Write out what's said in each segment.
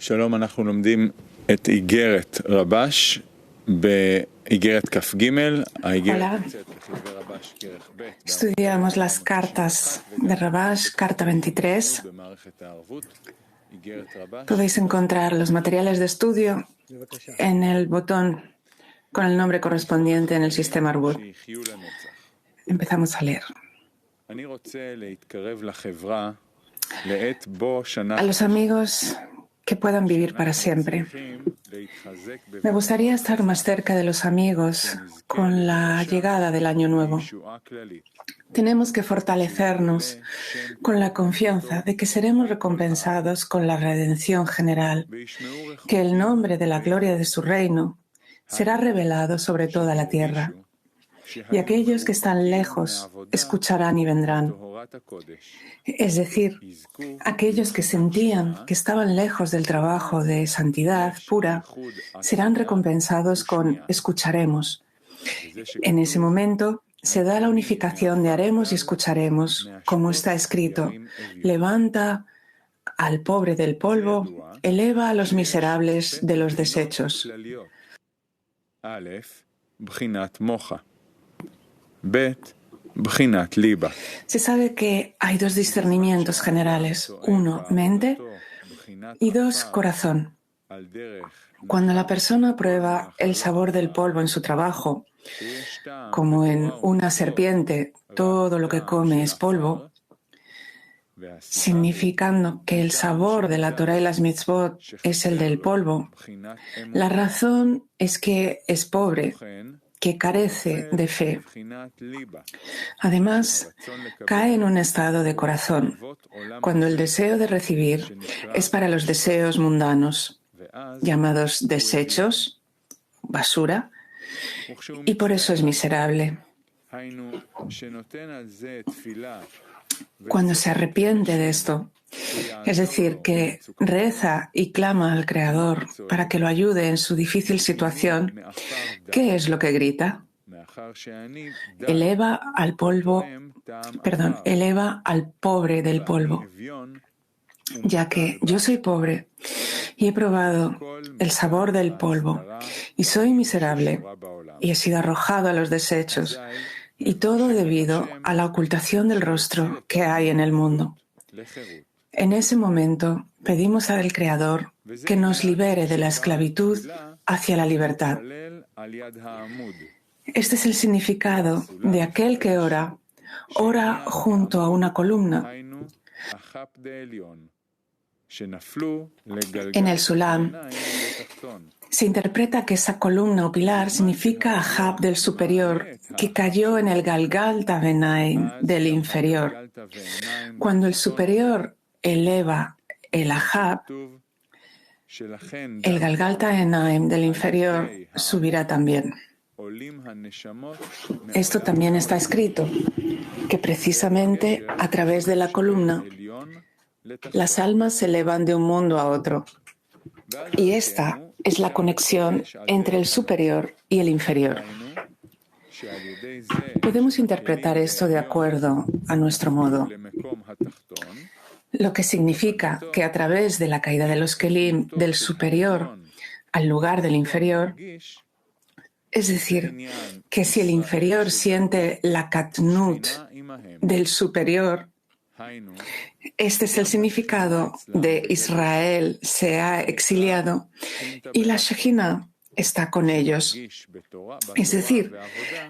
שלום, אנחנו לומדים את איגרת רבש באיגרת כ"ג, האיגרת נמצאת בכתבי רבש כרך ב'. Estudiamos las cartas de Rabash, carta 23. במערכת הערבות, איגרת רבש. Podéis encontrar los materiales de estudio en el botón con el nombre correspondiente en el sistema Arbut. שיחיו לנצח. Empezamos a leer. אני רוצה להתקרב לחברה לעת בו שנה A los amigos que puedan vivir para siempre. Me gustaría estar más cerca de los amigos con la llegada del Año Nuevo. Tenemos que fortalecernos con la confianza de que seremos recompensados con la redención general, que el nombre de la gloria de su reino será revelado sobre toda la tierra. Y aquellos que están lejos escucharán y vendrán. Es decir, aquellos que sentían que estaban lejos del trabajo de santidad pura serán recompensados con escucharemos. En ese momento se da la unificación de haremos y escucharemos, como está escrito: levanta al pobre del polvo, eleva a los miserables de los desechos. Se sabe que hay dos discernimientos generales: uno, mente, y dos, corazón. Cuando la persona prueba el sabor del polvo en su trabajo, como en una serpiente, todo lo que come es polvo, significando que el sabor de la Torah y las mitzvot es el del polvo, la razón es que es pobre, que carece de fe. Además, cae en un estado de corazón, cuando el deseo de recibir es para los deseos mundanos, llamados desechos, basura, y por eso es miserable. Cuando se arrepiente de esto, es decir, que reza y clama al Creador para que lo ayude en su difícil situación, ¿qué es lo que grita? Eleva al pobre del polvo, ya que yo soy pobre y he probado el sabor del polvo y soy miserable y he sido arrojado a los desechos, y todo debido a la ocultación del rostro que hay en el mundo. En ese momento pedimos al Creador que nos libere de la esclavitud hacia la libertad. Este es el significado de aquel que ora junto a una columna. En el Sulam se interpreta que esa columna o pilar significa Ahab del superior, que cayó en el Galgalta Venaim del inferior. Cuando el superior eleva el Ahab, el Galgalta Venaim del inferior subirá también. Esto también está escrito, que precisamente a través de la columna las almas se elevan de un mundo a otro. Y esta es la conexión entre el superior y el inferior. Podemos interpretar esto de acuerdo a nuestro modo, lo que significa que a través de la caída de los kelim del superior al lugar del inferior, es decir, que si el inferior siente la katnut del superior, este es el significado de Israel se ha exiliado y la Shejina está con ellos. Es decir,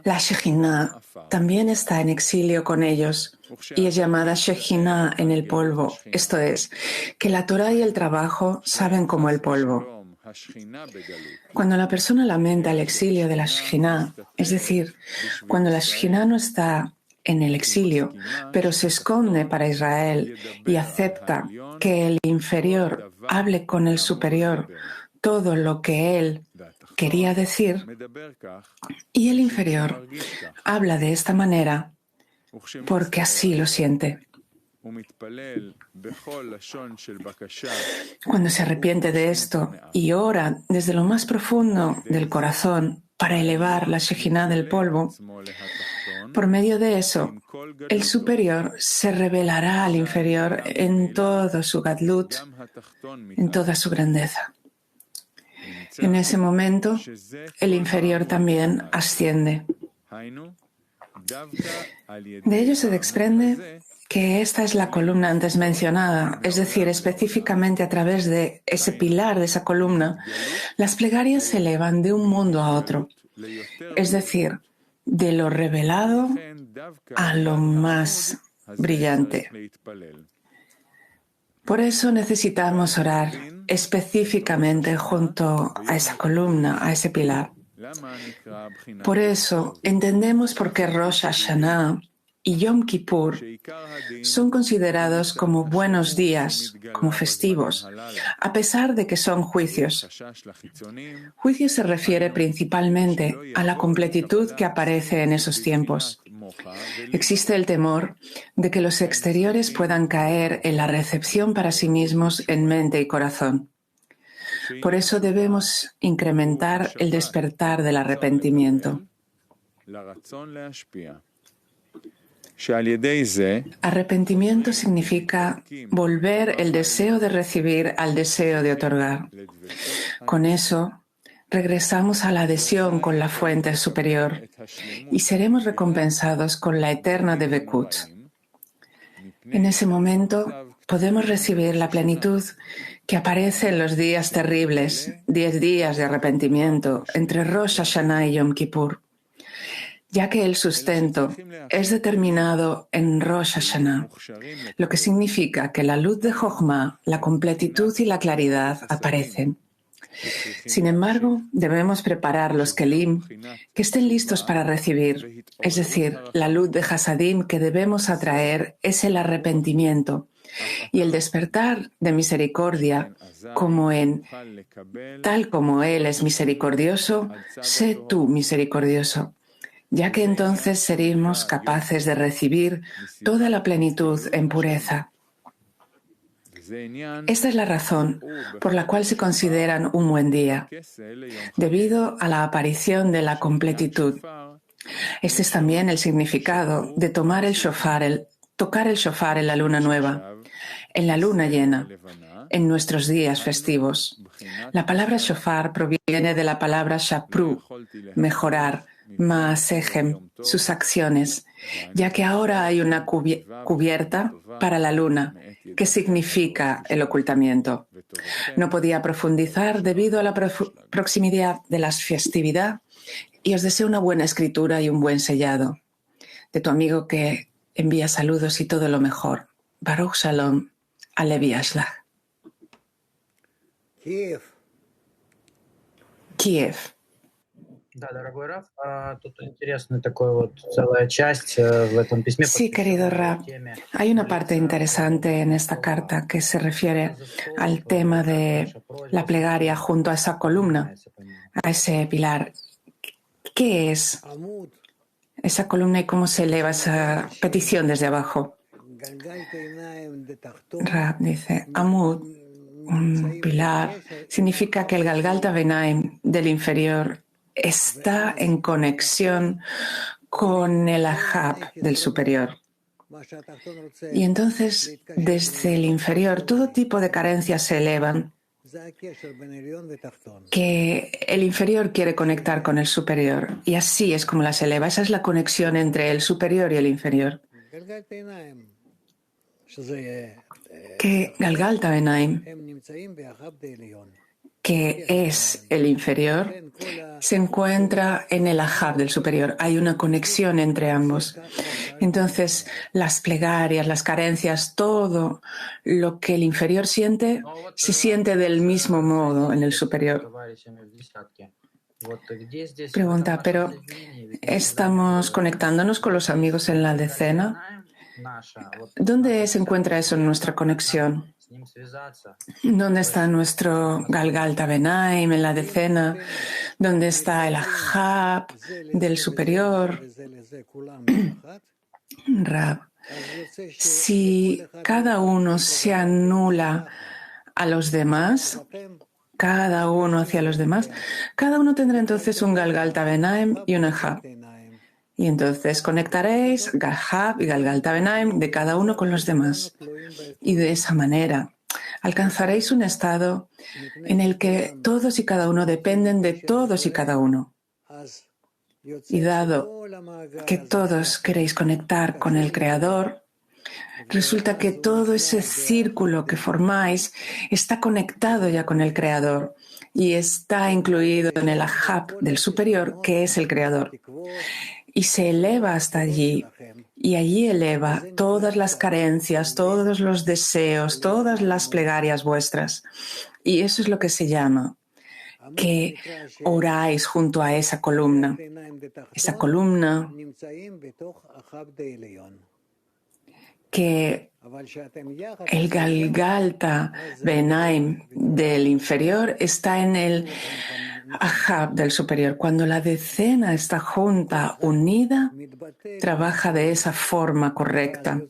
la Shejina también está en exilio con ellos y es llamada Shejina en el polvo. Esto es, que la Torah y el trabajo saben como el polvo. Cuando la persona lamenta el exilio de la Shejina, es decir, cuando la Shejina no está en el exilio, pero se esconde para Israel y acepta que el inferior hable con el superior todo lo que él quería decir, y el inferior habla de esta manera porque así lo siente. Cuando se arrepiente de esto y ora desde lo más profundo del corazón para elevar la Shejina del polvo, Por medio de eso, el superior se revelará al inferior en todo su gadlut, en toda su grandeza. En ese momento, el inferior también asciende. De ello se desprende que esta es la columna antes mencionada, es decir, específicamente a través de ese pilar, de esa columna, las plegarias se elevan de un mundo a otro, es decir, de lo revelado a lo más brillante. Por eso necesitamos orar específicamente junto a esa columna, a ese pilar. Por eso entendemos por qué Rosh Hashanah y Yom Kippur son considerados como buenos días, como festivos, a pesar de que son juicios. Juicio se refiere principalmente a la completitud que aparece en esos tiempos. Existe el temor de que los exteriores puedan caer en la recepción para sí mismos en mente y corazón. Por eso debemos incrementar el despertar del arrepentimiento. Arrepentimiento significa volver el deseo de recibir al deseo de otorgar. Con eso, regresamos a la adhesión con la fuente superior y seremos recompensados con la eterna Debekut. En ese momento, podemos recibir la plenitud que aparece en los días terribles, 10 días de arrepentimiento entre Rosh Hashanah y Yom Kippur, ya que el sustento es determinado en Rosh Hashanah, lo que significa que la luz de Jochma, la completitud y la claridad aparecen. Sin embargo, debemos preparar los kelim que estén listos para recibir, es decir, la luz de Hasadim que debemos atraer es el arrepentimiento y el despertar de misericordia, tal como Él es misericordioso, sé tú misericordioso, ya que entonces seremos capaces de recibir toda la plenitud en pureza. Esta es la razón por la cual se consideran un buen día, debido a la aparición de la completitud. Este es también el significado de tocar el shofar en la luna nueva, en la luna llena, en nuestros días festivos. La palabra shofar proviene de la palabra shapru, mejorar, Maasejem, sus acciones, ya que ahora hay una cubierta para la luna, que significa el ocultamiento. No podía profundizar debido a la proximidad de la festividad y os deseo una buena escritura y un buen sellado. De tu amigo que envía saludos y todo lo mejor. Baruch Shalom, Alevi Ashlach. Kiev. Sí, querido Rab, hay una parte interesante en esta carta que se refiere al tema de la plegaria junto a esa columna, a ese pilar. ¿Qué es esa columna y cómo se eleva esa petición desde abajo? Rab dice, Amud, un pilar, significa que el Galgalta Benaim del inferior está en conexión con el Ahab del superior. Y entonces, desde el inferior, todo tipo de carencias se elevan, que el inferior quiere conectar con el superior. Y así es como las eleva. Esa es la conexión entre el superior y el inferior. Que Galgalta Benaim, que es el inferior, se encuentra en el Ahab del superior. Hay una conexión entre ambos. Entonces, las plegarias, las carencias, todo lo que el inferior siente, se siente del mismo modo en el superior. Pregunta, pero ¿estamos conectándonos con los amigos en la decena? ¿Dónde se encuentra eso en nuestra conexión? ¿Dónde está nuestro Galgalta Benaim en la decena? ¿Dónde está el Ahab del superior? Rab, si cada uno se anula a los demás, cada uno hacia los demás, cada uno tendrá entonces un Galgalta Benaim y un Ahab. Y entonces conectaréis Galhab y Galgalta Benaim de cada uno con los demás. Y de esa manera alcanzaréis un estado en el que todos y cada uno dependen de todos y cada uno. Y dado que todos queréis conectar con el Creador, resulta que todo ese círculo que formáis está conectado ya con el Creador y está incluido en el Ahab del superior, que es el Creador. Y se eleva hasta allí, y allí eleva todas las carencias, todos los deseos, todas las plegarias vuestras. Y eso es lo que se llama que oráis junto a esa columna que el Galgalta Benaim del inferior está en el Ahab del superior. Cuando la decena está junta, unida, trabaja de esa forma correcta.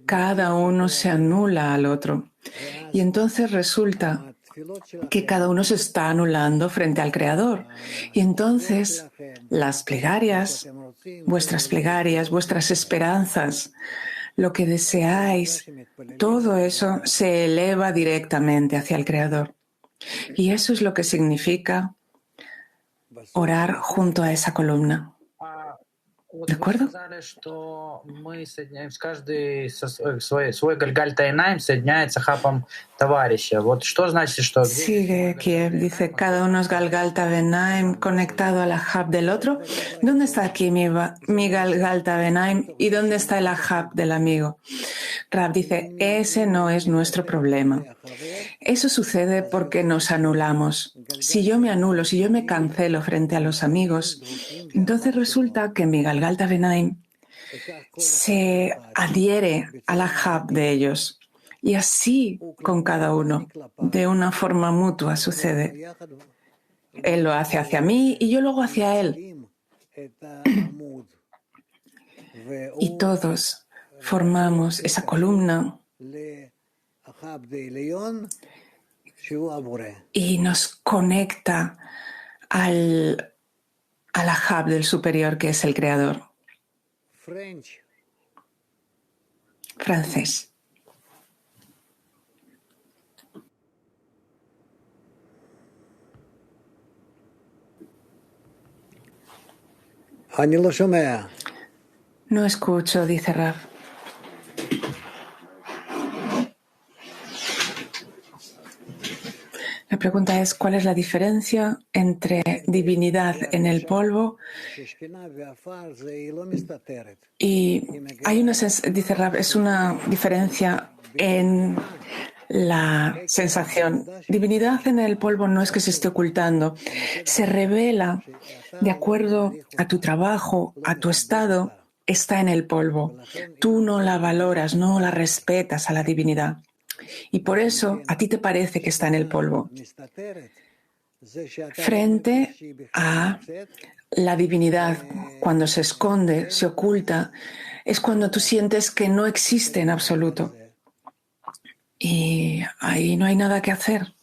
Cada uno se anula al otro. Y entonces resulta que cada uno se está anulando frente al Creador. Y entonces las plegarias, vuestras esperanzas, lo que deseáis, todo eso se eleva directamente hacia el Creador. Y eso es lo que significa orar junto a esa columna. ¿De acuerdo? Sigue Kiev, dice, cada uno es Galgalta Benaim conectado al Ahab del otro. ¿Dónde está aquí mi Galgalta Benaim y dónde está el Ahab del amigo? Rab dice, ese no es nuestro problema. Eso sucede porque nos anulamos. Si yo me anulo, si yo me cancelo frente a los amigos, entonces resulta que mi Galgalta Benaim se adhiere al Ahab de ellos. Y así con cada uno, de una forma mutua sucede. Él lo hace hacia mí y yo lo hago hacia él. Y todos formamos esa columna y nos conecta al Ahab del superior, que es el Creador. Francés. No escucho, dice Rav. La pregunta es, ¿cuál es la diferencia entre divinidad en el polvo y hay una, dice Rav, es una diferencia en la sensación. Divinidad en el polvo no es que se esté ocultando, se revela de acuerdo a tu trabajo, a tu estado, está en el polvo. Tú no la valoras, no la respetas a la divinidad. Y por eso a ti te parece que está en el polvo. Frente a la divinidad, cuando se esconde, se oculta, es cuando tú sientes que no existe en absoluto. Y ahí no hay nada que hacer.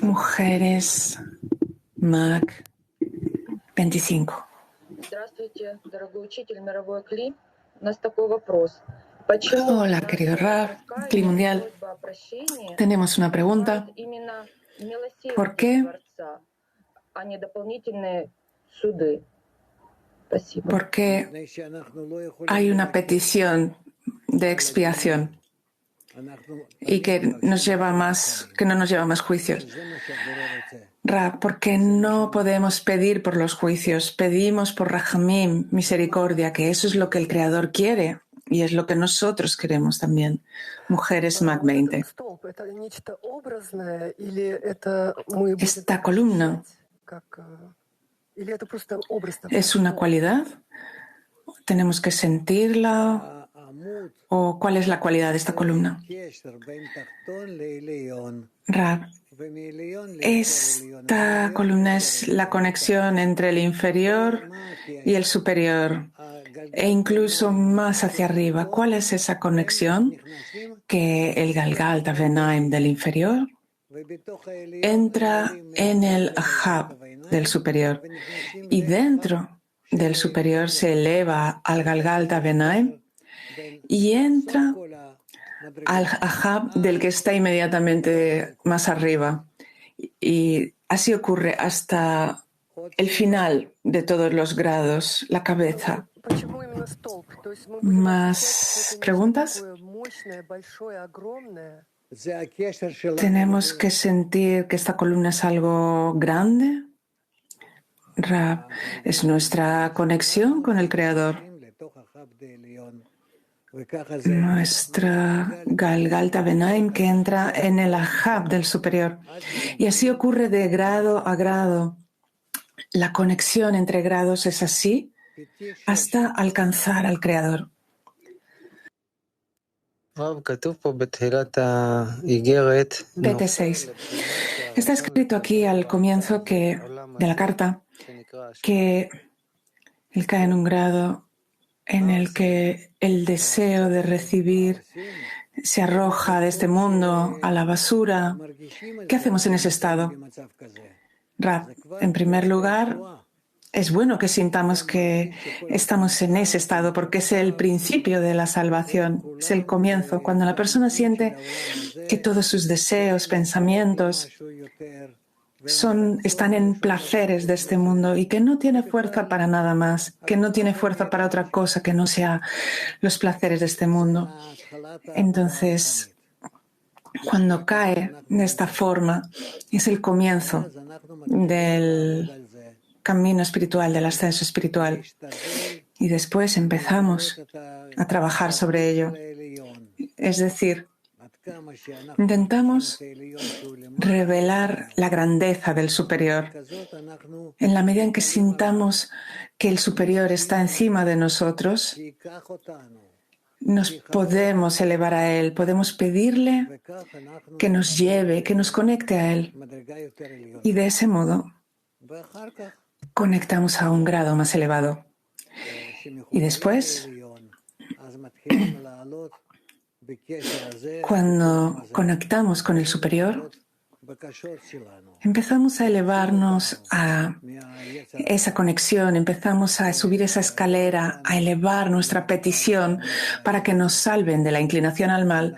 Mujeres, Mac 25. Hola, querido Rav, Cli Mundial. Tenemos una pregunta. ¿Por qué? ¿Por qué hay una petición de expiación y que no nos lleva más juicios? Ra, porque no podemos pedir por los juicios, pedimos por Rahamim, misericordia, que eso es lo que el Creador quiere y es lo que nosotros queremos también. Mujeres Mac 20. Esta columna es una cualidad. ¿Tenemos que sentirla? ¿O cuál es la cualidad de esta columna? Rab, esta columna es la conexión entre el inferior y el superior, e incluso más hacia arriba. ¿Cuál es esa conexión? Que el Galgalta Benaim del inferior entra en el Ahab del superior y dentro del superior se eleva al Galgalta Benaim y entra al Ahab del que está inmediatamente más arriba. Y así ocurre hasta el final de todos los grados, la cabeza. ¿Más preguntas? ¿Tenemos que sentir que esta columna es algo grande? Rab, es nuestra conexión con el Creador. Nuestra Galgalta Benaim que entra en el Ahab del superior. Y así ocurre de grado a grado. La conexión entre grados es así hasta alcanzar al Creador. PT 6. Está escrito aquí al comienzo de la carta que él cae en un grado en el que el deseo de recibir se arroja de este mundo a la basura. ¿Qué hacemos en ese estado? Rab, en primer lugar, es bueno que sintamos que estamos en ese estado porque es el principio de la salvación, es el comienzo. Cuando la persona siente que todos sus deseos, pensamientos están en placeres de este mundo y que no tiene fuerza para nada más, que no tiene fuerza para otra cosa que no sea los placeres de este mundo. Entonces, cuando cae de esta forma, es el comienzo del camino espiritual, del ascenso espiritual. Y después empezamos a trabajar sobre ello. Es decir, intentamos revelar la grandeza del superior. En la medida en que sintamos que el superior está encima de nosotros, nos podemos elevar a él, podemos pedirle que nos lleve, que nos conecte a él. Y de ese modo conectamos a un grado más elevado. Y después, cuando conectamos con el superior, empezamos a elevarnos a esa conexión, empezamos a subir esa escalera, a elevar nuestra petición para que nos salven de la inclinación al mal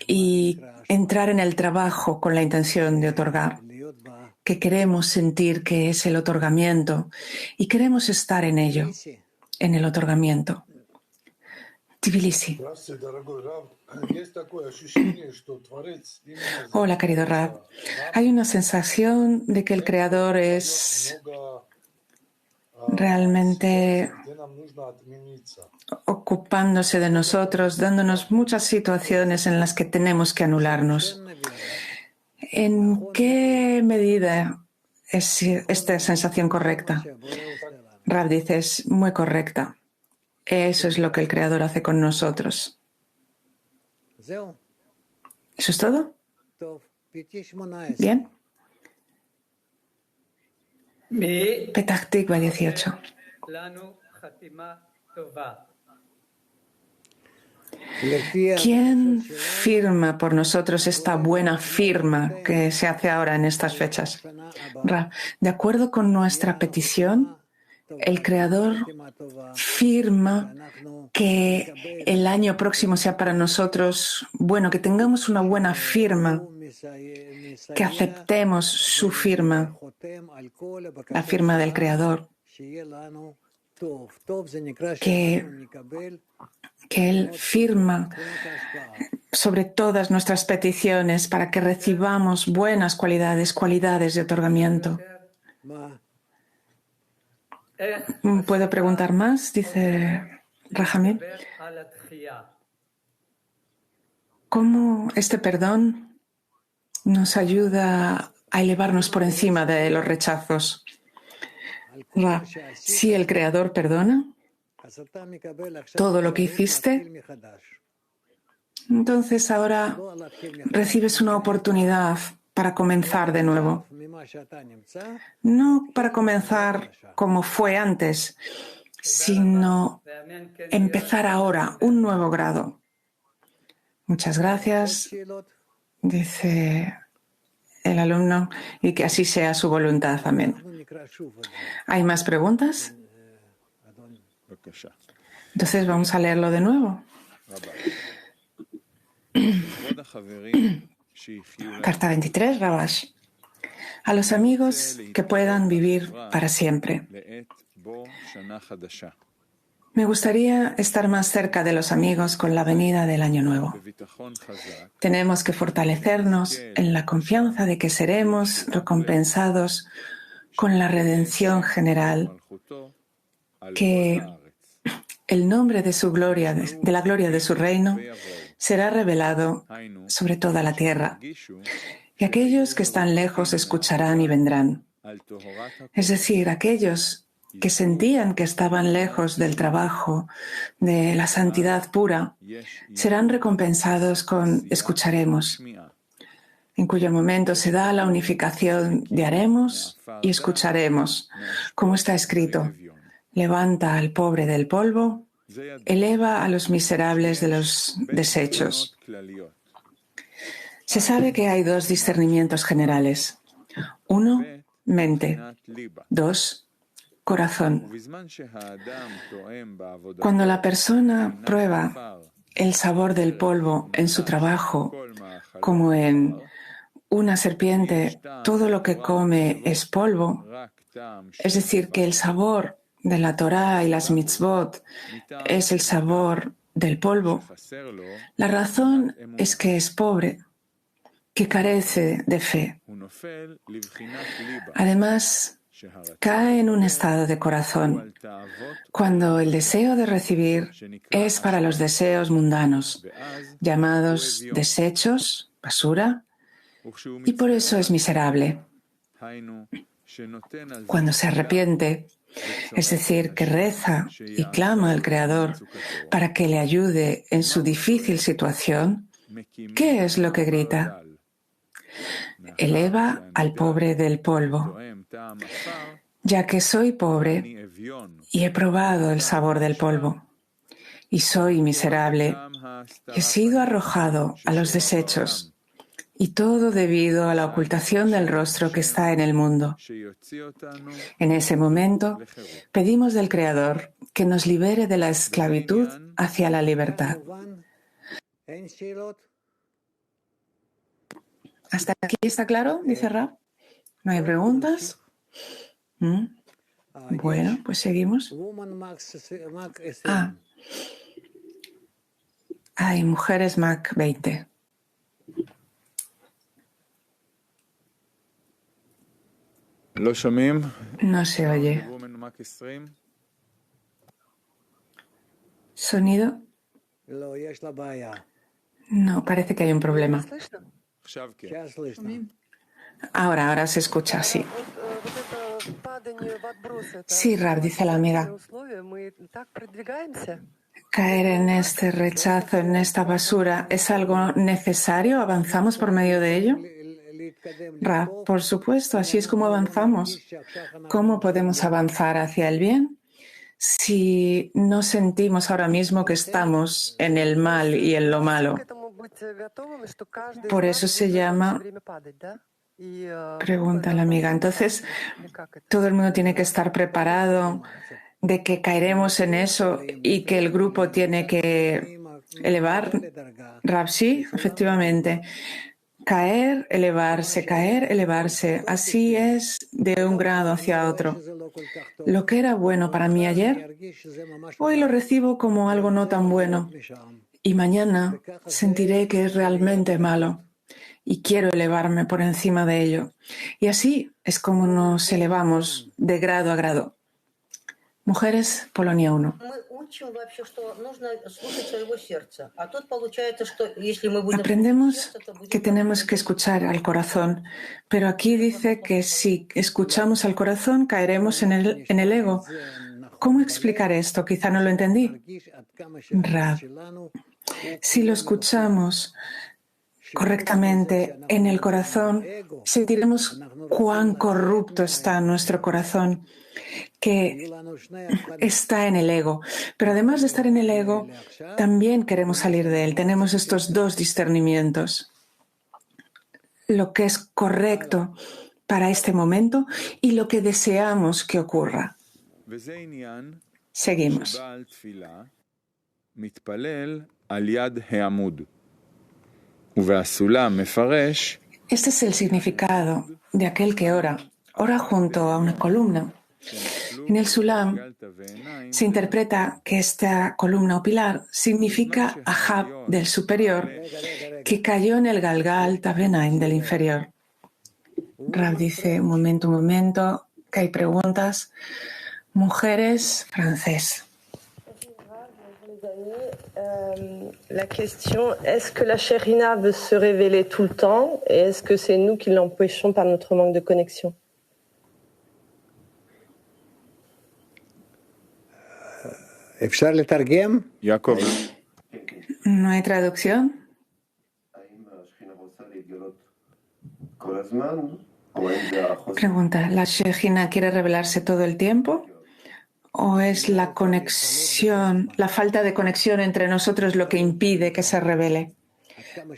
y entrar en el trabajo con la intención de otorgar, que queremos sentir que es el otorgamiento y queremos estar en ello, en el otorgamiento. Tbilisi. Hola, querido Rab. Hay una sensación de que el Creador es realmente ocupándose de nosotros, dándonos muchas situaciones en las que tenemos que anularnos. ¿En qué medida es esta sensación correcta? Rab dice, es muy correcta. Eso es lo que el Creador hace con nosotros. ¿Eso es todo? Bien. Petah Tikva 18. ¿Quién firma por nosotros esta buena firma que se hace ahora en estas fechas? Rab, de acuerdo con nuestra petición, el Creador firma que el año próximo sea para nosotros bueno, que tengamos una buena firma, que aceptemos su firma, la firma del Creador, que Él firma sobre todas nuestras peticiones para que recibamos buenas cualidades de otorgamiento. ¿Puedo preguntar más? Dice Rahamim. ¿Cómo este perdón nos ayuda a elevarnos por encima de los rechazos? Si el Creador perdona todo lo que hiciste, entonces ahora recibes una oportunidad para comenzar de nuevo. No para comenzar como fue antes, sino empezar ahora un nuevo grado. Muchas gracias. Dice el alumno, y que así sea su voluntad. Amén. ¿Hay más preguntas? Entonces vamos a leerlo de nuevo. Carta 23, Rabash. A los amigos que puedan vivir para siempre. Me gustaría estar más cerca de los amigos con la venida del Año Nuevo. Tenemos que fortalecernos en la confianza de que seremos recompensados con la redención general, que el nombre de su gloria, de la gloria de su reino, será revelado sobre toda la tierra, y aquellos que están lejos escucharán y vendrán. Es decir, aquellos que sentían que estaban lejos del trabajo, de la santidad pura, serán recompensados con escucharemos, en cuyo momento se da la unificación de haremos y escucharemos, como está escrito: levanta al pobre del polvo, eleva a los miserables de los desechos. Se sabe que hay dos discernimientos generales. 1, mente. 2, corazón. Cuando la persona prueba el sabor del polvo en su trabajo, como en una serpiente, todo lo que come es polvo, es decir, que el sabor de la Torá y las mitzvot es el sabor del polvo, la razón es que es pobre, que carece de fe. Además, cae en un estado de corazón cuando el deseo de recibir es para los deseos mundanos, llamados desechos, basura, y por eso es miserable. Cuando se arrepiente, es decir, que reza y clama al Creador para que le ayude en su difícil situación, ¿qué es lo que grita? Eleva al pobre del polvo. Ya que soy pobre y he probado el sabor del polvo, y soy miserable, y he sido arrojado a los desechos, y todo debido a la ocultación del rostro que está en el mundo. En ese momento, pedimos del Creador que nos libere de la esclavitud hacia la libertad. ¿Hasta aquí está claro? Dice Rab. ¿No hay preguntas? Bueno, pues seguimos. Hay mujeres Mac 20. No se oye. ¿Sonido? No, parece que hay un problema. Ahora se escucha así. Sí, Rab, dice la amiga. Caer en este rechazo, en esta basura, ¿es algo necesario? ¿Avanzamos por medio de ello? Rab, por supuesto, así es como avanzamos. ¿Cómo podemos avanzar hacia el bien si no sentimos ahora mismo que estamos en el mal y en lo malo? Por eso se llama... Pregunta la amiga. Entonces, todo el mundo tiene que estar preparado de que caeremos en eso y que el grupo tiene que elevar. Rab, sí, efectivamente. Caer, elevarse. Así es de un grado hacia otro. Lo que era bueno para mí ayer, hoy lo recibo como algo no tan bueno. Y mañana sentiré que es realmente malo. Y quiero elevarme por encima de ello. Y así es como nos elevamos de grado a grado. Mujeres, Polonia 1. Aprendemos que tenemos que escuchar al corazón, pero aquí dice que si escuchamos al corazón caeremos en el ego. ¿Cómo explicar esto? Quizá no lo entendí. Rab, si lo escuchamos correctamente en el corazón, sentiremos cuán corrupto está nuestro corazón, que está en el ego. Pero además de estar en el ego, también queremos salir de él. Tenemos estos dos discernimientos. lo que es correcto para este momento y lo que deseamos que ocurra. Seguimos. Este es el significado de aquel que ora. Ora junto a una columna. En el Sulam se interpreta que esta columna o pilar significa Ahab del superior que cayó en el Galgal Tabenaim del inferior. Rav dice, un momento, que hay preguntas. Mujeres, francés. La question, est-ce que la Shekhinah veut se révéler tout le temps et est-ce que c'est nous qui l'empêchons par notre manque de connexion? Jacob. ¿No hay traducción? Pregunta, ¿la Shekhinah quiere revelarse todo el tiempo? ¿O es la conexión, la falta de conexión entre nosotros lo que impide que se revele?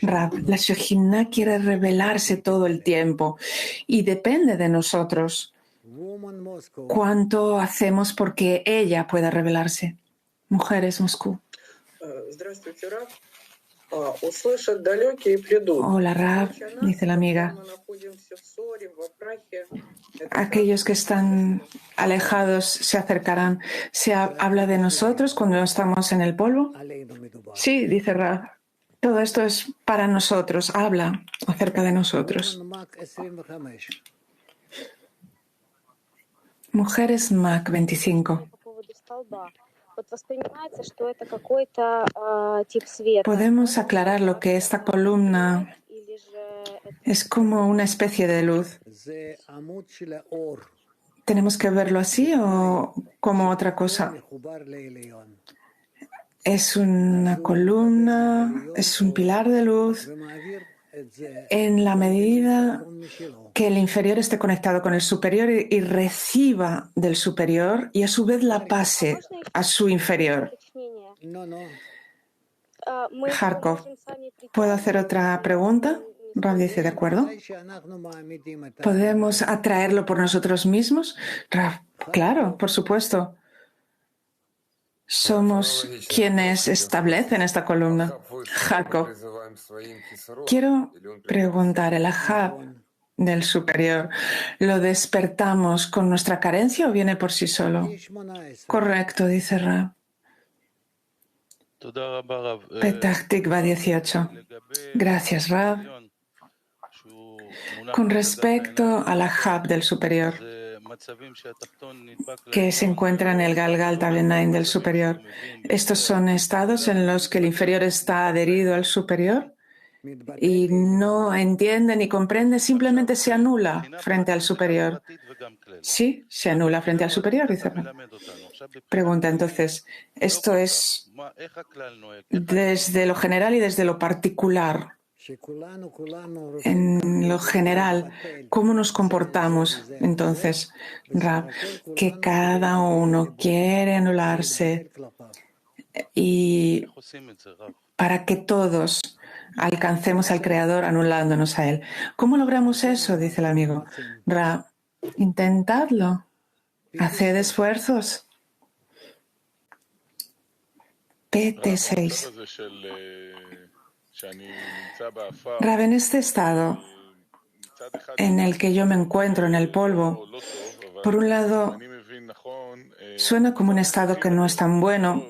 Rav, la Shekhinah quiere revelarse todo el tiempo y depende de nosotros cuánto hacemos porque ella pueda revelarse. Mujeres, Moscú. Hola, Rav, dice la amiga. Aquellos que están alejados se acercarán. ¿Se habla de nosotros cuando estamos en el polvo? Sí, dice Rav. Todo esto es para nosotros. Habla acerca de nosotros. Mujeres MAC 25. ¿Podemos aclarar lo que esta columna es como una especie de luz? ¿Tenemos que verlo así o como otra cosa? Es una columna, es un pilar de luz. En la medida que el inferior esté conectado con el superior y reciba del superior y a su vez la pase a su inferior. Kharkov, ¿puedo hacer otra pregunta? Rav dice, ¿de acuerdo? ¿Podemos atraerlo por nosotros mismos? Rav, claro, por supuesto. Somos quienes establecen esta columna. Jacob, quiero preguntar, ¿el Ahab del superior lo despertamos con nuestra carencia o viene por sí solo? Correcto, dice Rav. Petach Tikva 18. Gracias, Rav. Con respecto al Ahab del superior, que se encuentra en el Galgal Tabenaim del superior, ¿estos son estados en los que el inferior está adherido al superior y no entiende ni comprende, simplemente se anula frente al superior? Sí, se anula frente al superior, dice Rav. Pregunta entonces, esto es desde lo general y desde lo particular. En lo general, ¿cómo nos comportamos? Entonces, Rav, que cada uno quiere anularse y para que todos alcancemos al Creador anulándonos a Él. ¿Cómo logramos eso? Dice el amigo. Rav, intentadlo. Haced esfuerzos. PT6. Rav, en este estado en el que yo me encuentro en el polvo, por un lado, suena como un estado que no es tan bueno,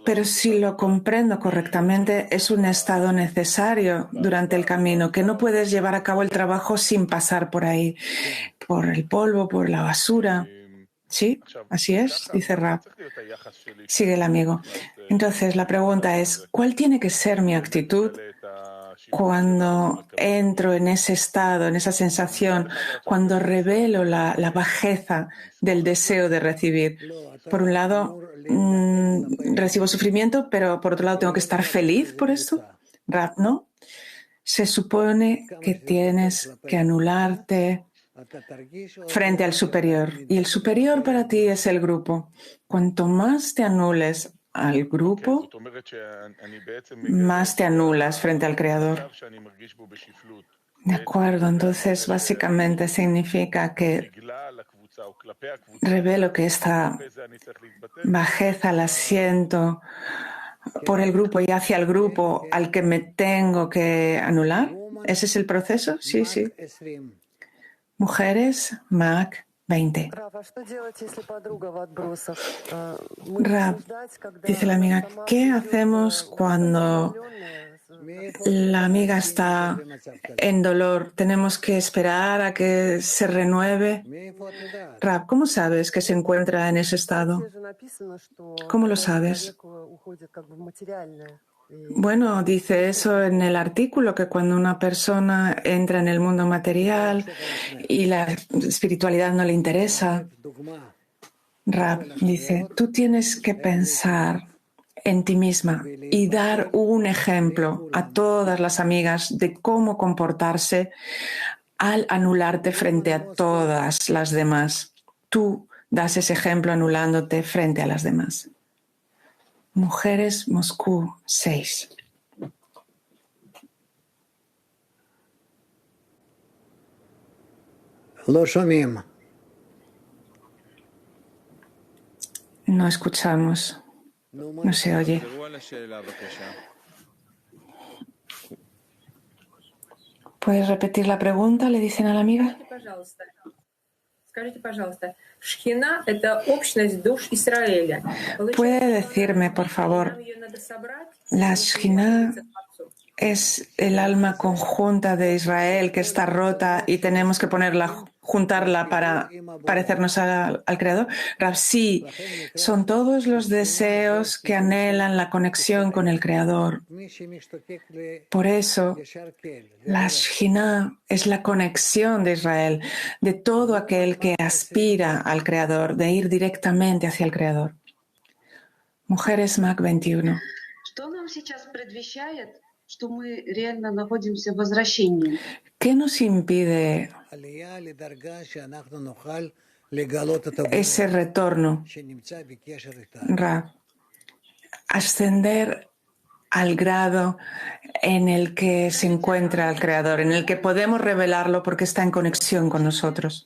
pero si lo comprendo correctamente, es un estado necesario durante el camino, que no puedes llevar a cabo el trabajo sin pasar por ahí, por el polvo, por la basura. Sí, así es, dice Rav. Sigue el amigo. Entonces, la pregunta es, ¿cuál tiene que ser mi actitud cuando entro en ese estado, en esa sensación, cuando revelo la bajeza del deseo de recibir? Por un lado, recibo sufrimiento, pero por otro lado tengo que estar feliz por esto. Rav, ¿no? Se supone que tienes que anularte frente al superior. Y el superior para ti es el grupo. Cuanto más te anules al grupo, más te anulas frente al Creador. De acuerdo, entonces básicamente significa que revelo que esta bajeza la siento por el grupo y hacia el grupo al que me tengo que anular. ¿Ese es el proceso? Sí, sí. Mujeres, Mac 20. Rab, dice la amiga, ¿qué hacemos cuando la amiga está en dolor? ¿Tenemos que esperar a que se renueve? Rab, ¿cómo sabes que se encuentra en ese estado? ¿Cómo lo sabes? Bueno, dice eso en el artículo, que cuando una persona entra en el mundo material y la espiritualidad no le interesa, Rab dice, tú tienes que pensar en ti misma y dar un ejemplo a todas las amigas de cómo comportarse al anularte frente a todas las demás. Tú das ese ejemplo anulándote frente a las demás. Mujeres, Moscú 6. No escuchamos. No se oye. ¿Puedes repetir la pregunta? Le dicen a la amiga. ¿Puede decirme, por favor, la Shekhinah es el alma conjunta de Israel que está rota y tenemos que juntarla para parecernos al Creador? Rab, sí, son todos los deseos que anhelan la conexión con el Creador. Por eso, la Shekhinah es la conexión de Israel, de todo aquel que aspira al Creador, de ir directamente hacia el Creador. Mujeres Mac 21. ¿Qué nos impide ese retorno? Ra, ascender al grado en el que se encuentra el Creador, en el que podemos revelarlo porque está en conexión con nosotros.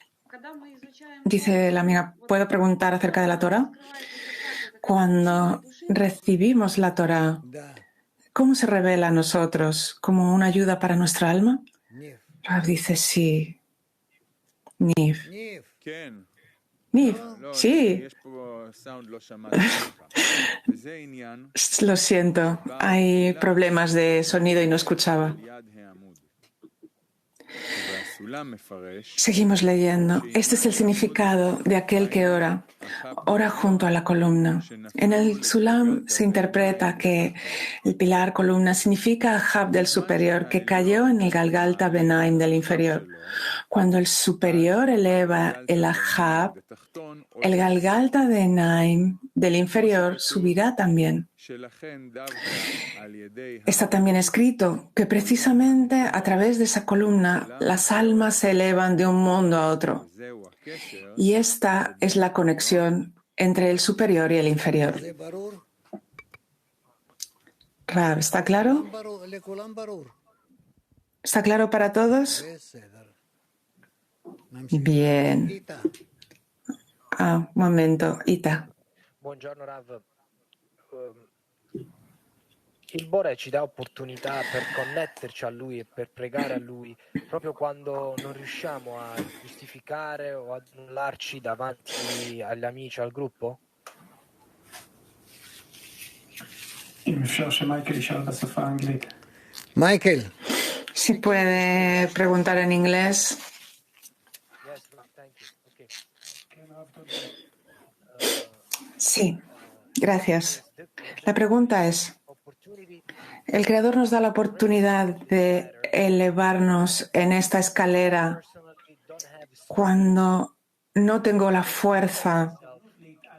Dice la amiga, ¿puedo preguntar acerca de la Torah? Cuando recibimos la Torah, ¿cómo se revela a nosotros? ¿Como una ayuda para nuestra alma? Rab dice sí. Niv. Niv, sí. Lo siento, hay problemas de sonido y no escuchaba. Seguimos leyendo. Este es el significado de aquel que ora. Ora junto a la columna. En el Sulam se interpreta que el pilar columna significa Ahab del superior, que cayó en el Galgalta Benaim del inferior. Cuando el superior eleva el Ahab, el Galgalta Benaim del inferior subirá también. Está también escrito que precisamente a través de esa columna las almas se elevan de un mundo a otro. Y esta es la conexión entre el superior y el inferior. Rab, ¿está claro? ¿Está claro para todos? Bien. Un momento, Ita. Buongiorno Rav. Il Bore ci dà opportunità per connetterci a Lui e per pregare a Lui proprio quando non riusciamo a giustificare o ad annullarci davanti agli amici, al gruppo? Michael. Si puede preguntar en inglés. Sí, gracias. La pregunta es, el Creador nos da la oportunidad de elevarnos en esta escalera cuando no tengo la fuerza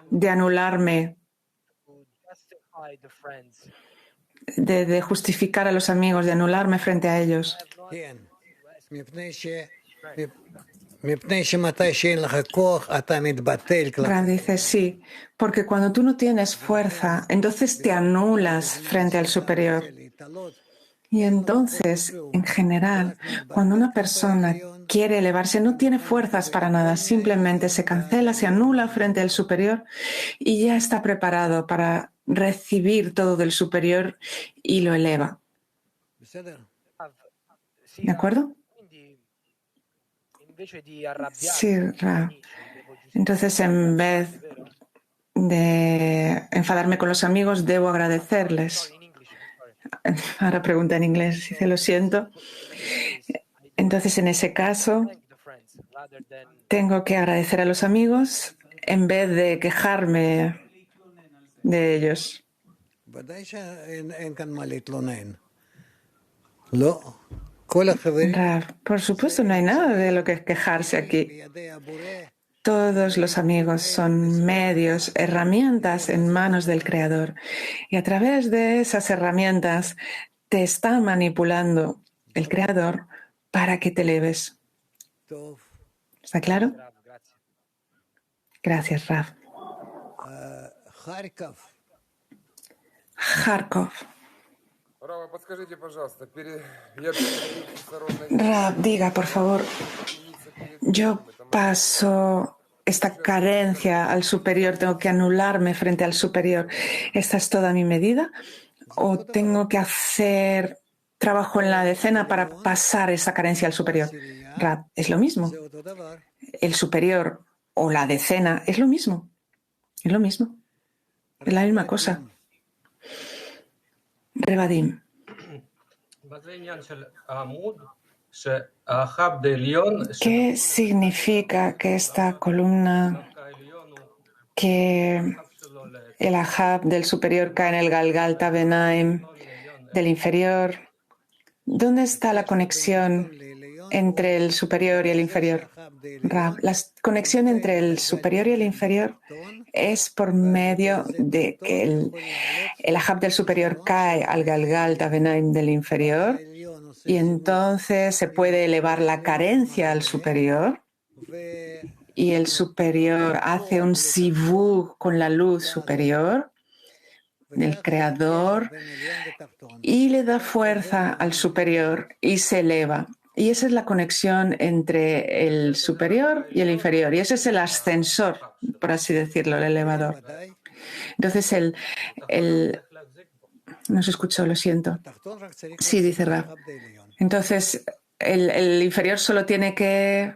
de anularme, de justificar a los amigos, de anularme frente a ellos. Rab dice sí, porque cuando tú no tienes fuerza, entonces te anulas frente al superior. Y entonces, en general, cuando una persona quiere elevarse, no tiene fuerzas para nada, simplemente se cancela, se anula frente al superior y ya está preparado para recibir todo del superior y lo eleva. ¿De acuerdo? Sí, Rab. Entonces, en vez de enfadarme con los amigos, debo agradecerles. Ahora pregunta en inglés, dice, lo siento. Entonces, en ese caso, tengo que agradecer a los amigos en vez de quejarme de ellos. Por supuesto, no hay nada de lo que quejarse aquí. Todos los amigos son medios, herramientas en manos del Creador. Y a través de esas herramientas te está manipulando el Creador para que te eleves. ¿Está claro? Gracias, Raf. Kharkov. Rab, diga, por favor, yo paso esta carencia al superior, tengo que anularme frente al superior. ¿Esta es toda mi medida? ¿O tengo que hacer trabajo en la decena para pasar esa carencia al superior? Rab, es lo mismo. El superior o la decena es lo mismo. Es lo mismo. Es la misma cosa. Revadim. ¿Qué significa que esta columna, que el Ahab del superior cae en el Galgalta Benaim del inferior? ¿Dónde está la conexión entre el superior y el inferior? Rab, la conexión entre el superior y el inferior es por medio de que el Ahab del superior cae al Galgalta Benaim del inferior y entonces se puede elevar la carencia al superior y el superior hace un sivug con la luz superior del Creador y le da fuerza al superior y se eleva. Y esa es la conexión entre el superior y el inferior. Y ese es el ascensor, por así decirlo, el elevador. Entonces, no se escuchó, lo siento. Sí, dice Rab. Entonces, el inferior solo tiene que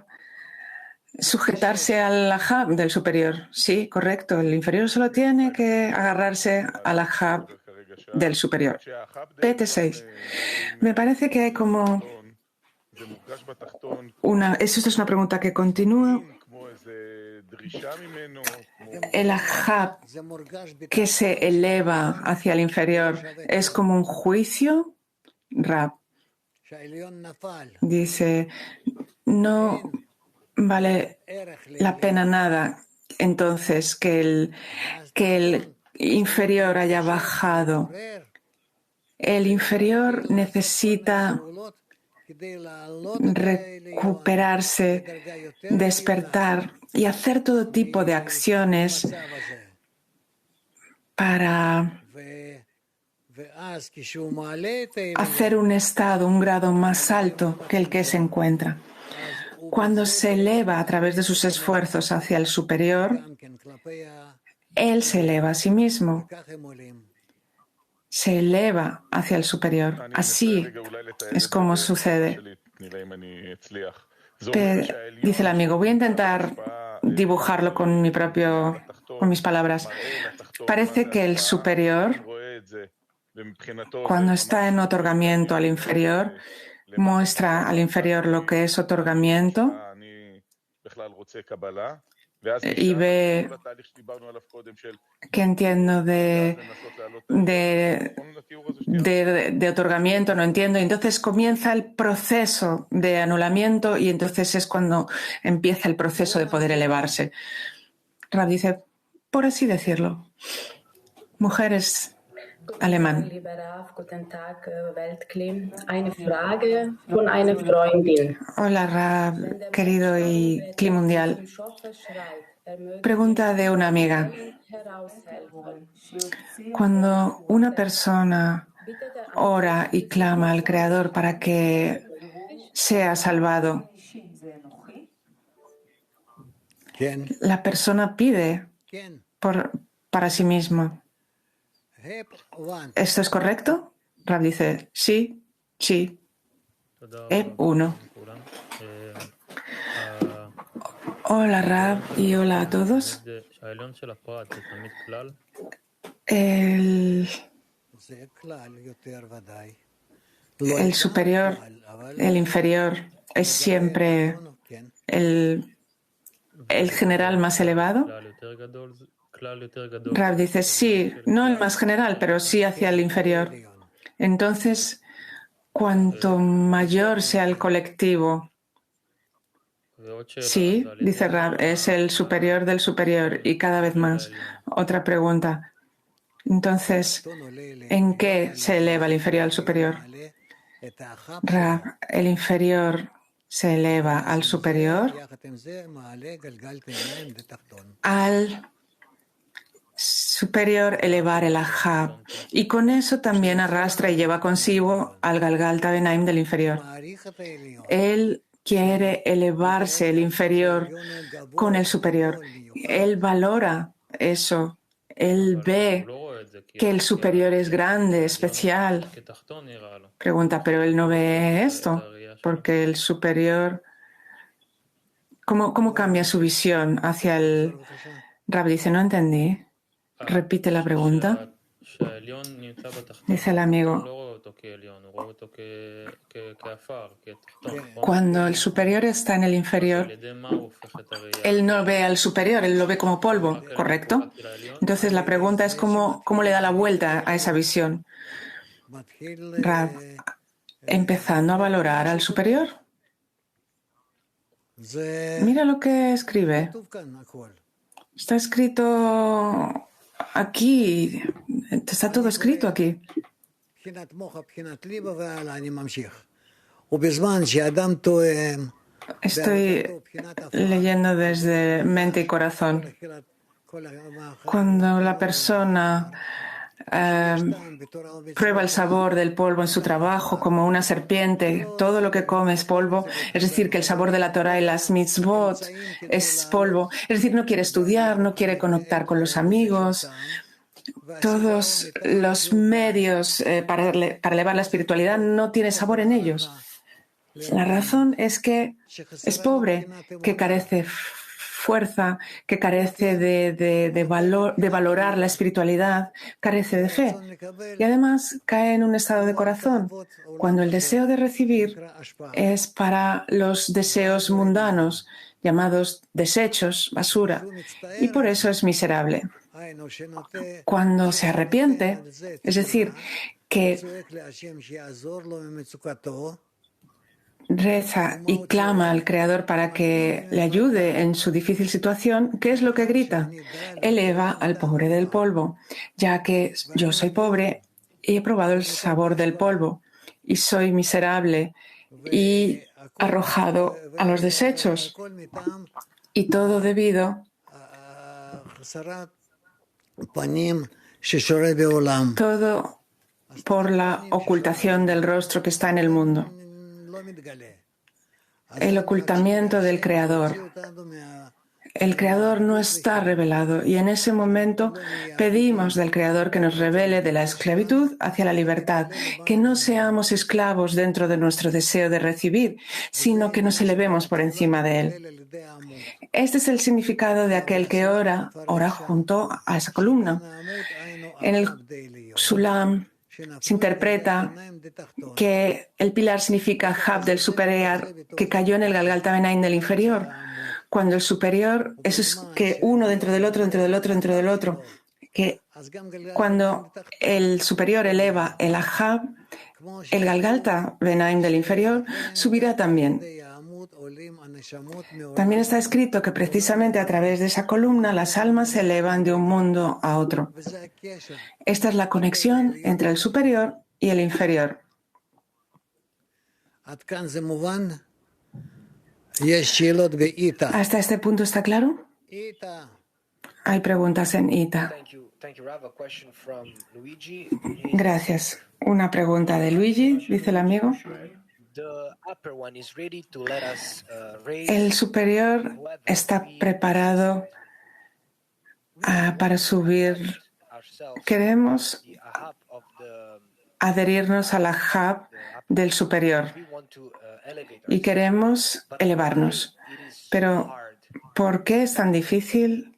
sujetarse al Ahab del superior. Sí, correcto. El inferior solo tiene que agarrarse al Ahab del superior. PT6. Me parece que hay como Esto es una pregunta que continúa. El Ahab que se eleva hacia el inferior es como un juicio. Rab dice, no vale la pena nada entonces que el inferior haya bajado. El inferior necesita recuperarse, despertar y hacer todo tipo de acciones para hacer un estado, un grado más alto que el que se encuentra. Cuando se eleva a través de sus esfuerzos hacia el superior, él se eleva a sí mismo. Se eleva hacia el superior. Así es como sucede. Dice el amigo, voy a intentar dibujarlo con mis palabras. Parece que el superior, cuando está en otorgamiento al inferior, muestra al inferior lo que es otorgamiento y ve que entiendo de otorgamiento, no entiendo. Y entonces comienza el proceso de anulamiento y entonces es cuando empieza el proceso de poder elevarse. Rab dice, por así decirlo, mujeres alemán. Hola, Rab, querido y Cli Mundial. Pregunta de una amiga. Cuando una persona ora y clama al Creador para que sea salvado, la persona pide para sí misma. ¿Esto es correcto? Rab dice, sí, sí. E1. Hola, Rab, y hola a todos. El superior, el inferior, es siempre el general más elevado. Rab dice, sí, no el más general, pero sí hacia el inferior. Entonces, cuanto mayor sea el colectivo, sí, dice Rab, es el superior del superior y cada vez más. Otra pregunta. Entonces, ¿en qué se eleva el inferior al superior? Rab, el inferior se eleva al superior al superior elevar el Ahab, y con eso también arrastra y lleva consigo al Galgalta Benaim del inferior. Él quiere elevarse el inferior con el superior. Él valora eso. Él ve que el superior es grande, especial. Pregunta, pero él no ve esto, porque el superior... ¿Cómo cambia su visión hacia el... Rab dice, no entendí. Repite la pregunta. Dice el amigo, cuando el superior está en el inferior, él no ve al superior, él lo ve como polvo, ¿correcto? Entonces la pregunta es cómo le da la vuelta a esa visión. Rab, empezando a valorar al superior. Mira lo que escribe. Está escrito aquí, está todo escrito aquí. Estoy leyendo desde mente y corazón. Cuando la persona prueba el sabor del polvo en su trabajo como una serpiente, todo lo que come es polvo, es decir, que el sabor de la Torah y las mitzvot es polvo, es decir, no quiere estudiar, no quiere conectar con los amigos, todos los medios para elevar la espiritualidad no tiene sabor en ellos. La razón es que es pobre, que carece fuerza, que carece de valorar la espiritualidad, carece de fe. Y además cae en un estado de corazón, cuando el deseo de recibir es para los deseos mundanos, llamados desechos, basura, y por eso es miserable. Cuando se arrepiente, es decir, que reza y clama al Creador para que le ayude en su difícil situación, ¿qué es lo que grita? Eleva al pobre del polvo, ya que yo soy pobre y he probado el sabor del polvo y soy miserable y arrojado a los desechos. Y todo debido todo por la ocultación del rostro que está en el mundo. El ocultamiento del Creador. El Creador no está revelado y en ese momento pedimos del Creador que nos revele de la esclavitud hacia la libertad, que no seamos esclavos dentro de nuestro deseo de recibir, sino que nos elevemos por encima de él. Este es el significado de aquel que ora junto a esa columna. En el Sulam se interpreta que el pilar significa Hab del superior, que cayó en el Galgalta Benaim del inferior. Cuando el superior, eso es que uno dentro del otro, dentro del otro, dentro del otro, que cuando el superior eleva el Ahab, el Galgalta Benaim del inferior subirá también. También está escrito que precisamente a través de esa columna las almas se elevan de un mundo a otro. Esta es la conexión entre el superior y el inferior. ¿Hasta este punto está claro? Hay preguntas en Ita. Gracias. Una pregunta de Luigi, dice el amigo. El superior está preparado para subir. Queremos adherirnos a la hub del superior y queremos elevarnos. Pero, ¿por qué es tan difícil?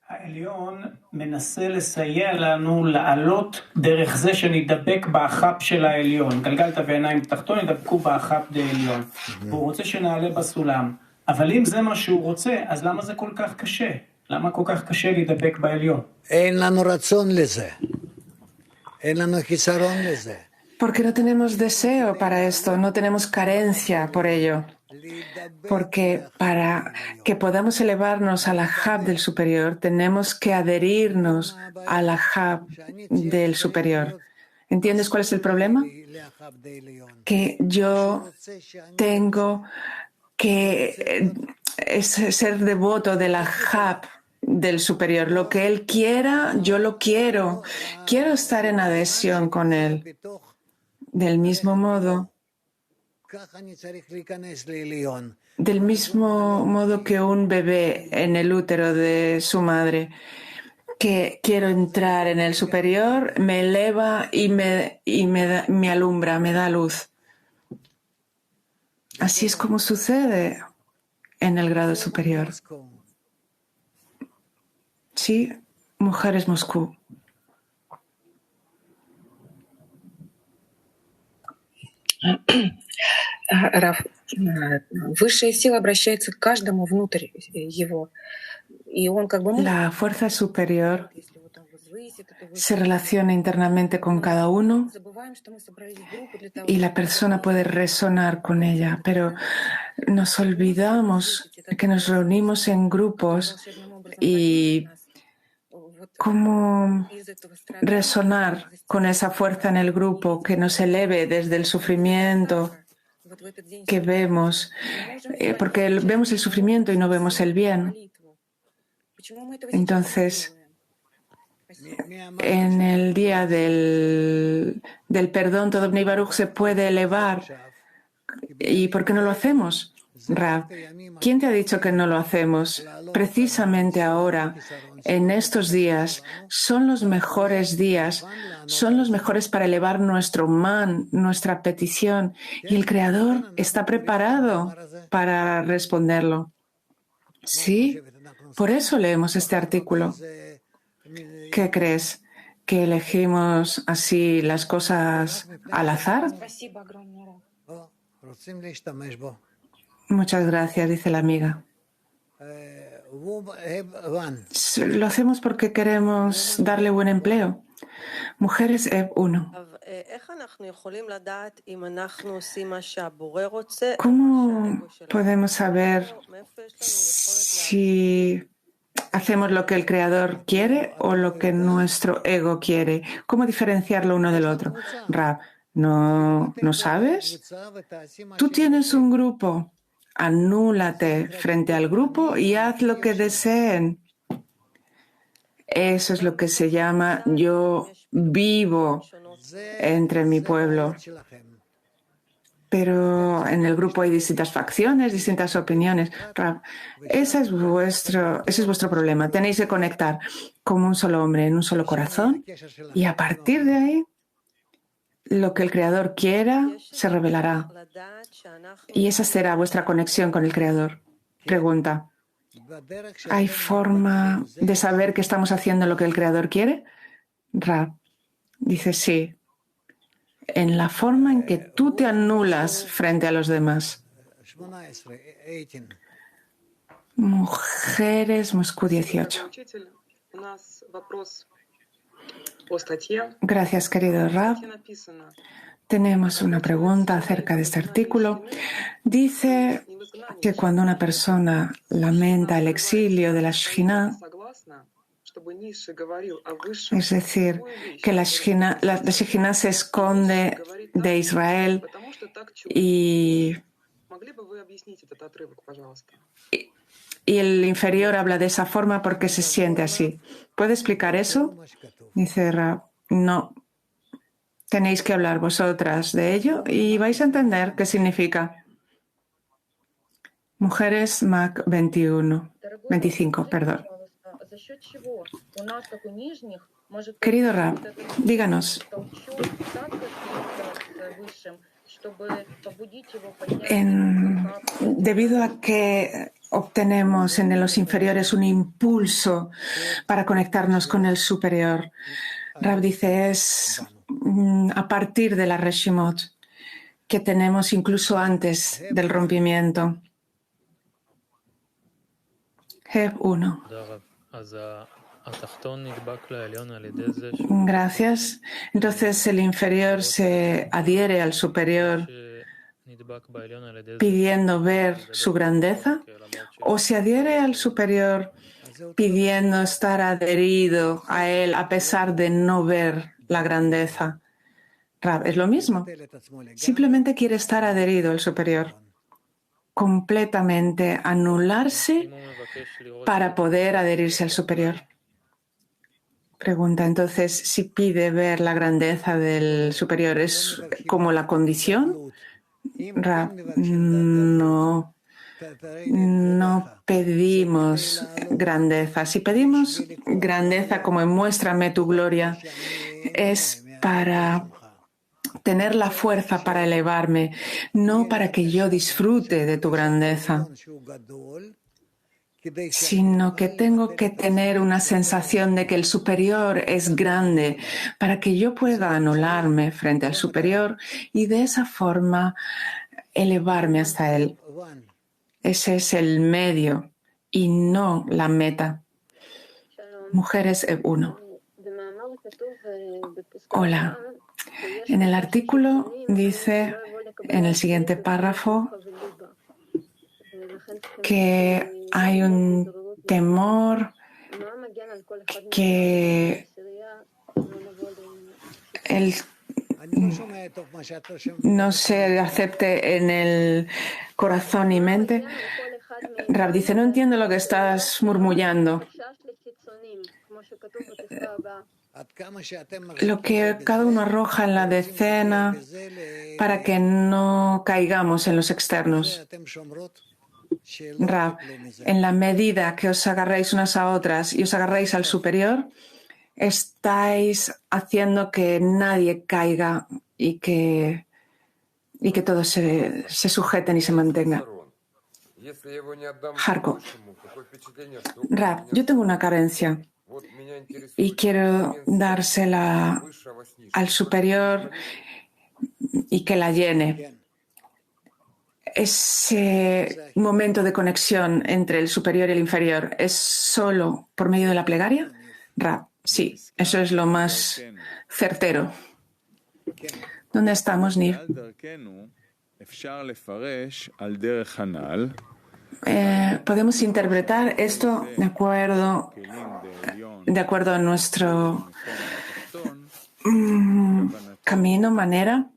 העליון מנסה לסייע לנו לעלות דרך זה שנדבק באח"פ של העליון. גלגלת ועיניים תחתון, ידבקו באח"פ דעליון. והוא רוצה שנעלה בסולם. אבל אם זה מה שהוא רוצה, אז למה זה כל כך קשה? למה כל כך קשה להידבק בעליון? אין לנו רצון לזה. אין לנו חיסרון לזה. Porque no tenemos deseo para esto, no tenemos carencia por ello. Porque para que podamos elevarnos a la hub del superior, tenemos que adherirnos a la hub del superior. ¿Entiendes cuál es el problema? Que yo tengo que ser devoto de la hub del superior. Lo que él quiera, yo lo quiero. Quiero estar en adhesión con él. Del mismo modo que un bebé en el útero de su madre, que quiero entrar en el superior, me eleva y me alumbra, me da luz. Así es como sucede en el grado superior. Sí, Mujeres Moscú. Рав, высшая сила обращается к каждому внутрь его, и он как бы... La fuerza superior se relaciona internamente con cada uno y la persona puede resonar con ella, pero nos olvidamos que nos reunimos en grupos y cómo resonar con esa fuerza en el grupo que nos eleve desde el sufrimiento que vemos, porque vemos el sufrimiento y no vemos el bien. Entonces, en el día del perdón, todo Bnei Baruch se puede elevar. ¿Y por qué no lo hacemos? Rav, ¿quién te ha dicho que no lo hacemos? Precisamente ahora, en estos días, son los mejores días, son los mejores para elevar nuestro man, nuestra petición, y el Creador está preparado para responderlo. Sí, por eso leemos este artículo. ¿Qué crees? ¿Que elegimos así las cosas al azar? Muchas gracias, dice la amiga. Lo hacemos porque queremos darle buen empleo. Mujeres Eb 1. ¿Cómo podemos saber si hacemos lo que el Creador quiere o lo que nuestro ego quiere? ¿Cómo diferenciarlo uno del otro? Rav, ¿no sabes? Tú tienes un grupo. Anúlate frente al grupo y haz lo que deseen. Eso es lo que se llama yo vivo entre mi pueblo. Pero en el grupo hay distintas facciones, distintas opiniones. Ese es vuestro problema. Tenéis que conectar como un solo hombre, en un solo corazón, y a partir de ahí, lo que el Creador quiera se revelará. Y esa será vuestra conexión con el Creador. Pregunta: ¿hay forma de saber que estamos haciendo lo que el Creador quiere? Rav dice sí. En la forma en que tú te anulas frente a los demás. Mujeres Moscú 18. Gracias, querido Rav. Tenemos una pregunta acerca de este artículo. Dice que cuando una persona lamenta el exilio de la Shejina, es decir, que la Shejina se esconde de Israel y el inferior habla de esa forma porque se siente así. ¿Puede explicar eso? Dice Rab, no. Tenéis que hablar vosotras de ello y vais a entender qué significa. Mujeres Mac 25, perdón. Querido Rab, díganos, debido a que obtenemos en los inferiores un impulso para conectarnos con el superior, Rab dice, es a partir de la Reshimot que tenemos incluso antes del rompimiento. Heb 1. Gracias. Entonces el inferior se adhiere al superior pidiendo ver su grandeza, o se adhiere al superior pidiendo estar adherido a él a pesar de no ver la grandeza. Rab, es lo mismo. Simplemente quiere estar adherido al superior, completamente anularse para poder adherirse al superior. Pregunta, entonces, si pide ver la grandeza del superior, ¿es como la condición? Rab, no pedimos grandeza. Si pedimos grandeza como en muéstrame tu gloria, es para tener la fuerza para elevarme, no para que yo disfrute de tu grandeza, sino que tengo que tener una sensación de que el superior es grande para que yo pueda anularme frente al superior y de esa forma elevarme hasta él. Ese es el medio y no la meta. Mujeres 1. Hola. En el artículo dice, en el siguiente párrafo, que hay un temor que no se acepte en el corazón y mente. Rab dice, no entiendo lo que estás murmullando. Lo que cada uno arroja en la decena para que no caigamos en los externos. Rab, en la medida que os agarréis unas a otras y os agarréis al superior, estáis haciendo que nadie caiga y que todos se sujeten y se mantengan. Harko. Rab, yo tengo una carencia y quiero dársela al superior y que la llene. Ese momento de conexión entre el superior y el inferior, ¿es solo por medio de la plegaria? Rab, sí, eso es lo más certero. ¿Dónde estamos, Nir? Podemos interpretar esto de acuerdo a nuestro camino, manera,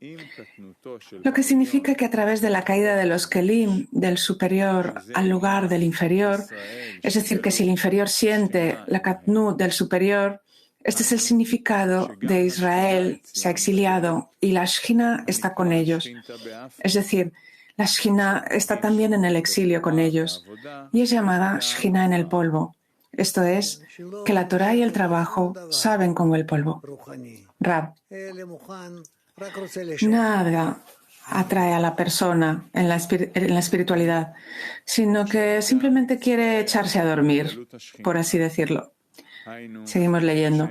lo que significa que a través de la caída de los kelim del superior al lugar del inferior, es decir, que si el inferior siente la katnut del superior, este es el significado de Israel se ha exiliado y la Shejina está con ellos. Es decir, la Shejina está también en el exilio con ellos y es llamada Shejina en el polvo. Esto es, que la Torah y el trabajo saben como el polvo. Rab, nada atrae a la persona en la espiritualidad, sino que simplemente quiere echarse a dormir, por así decirlo. Seguimos leyendo.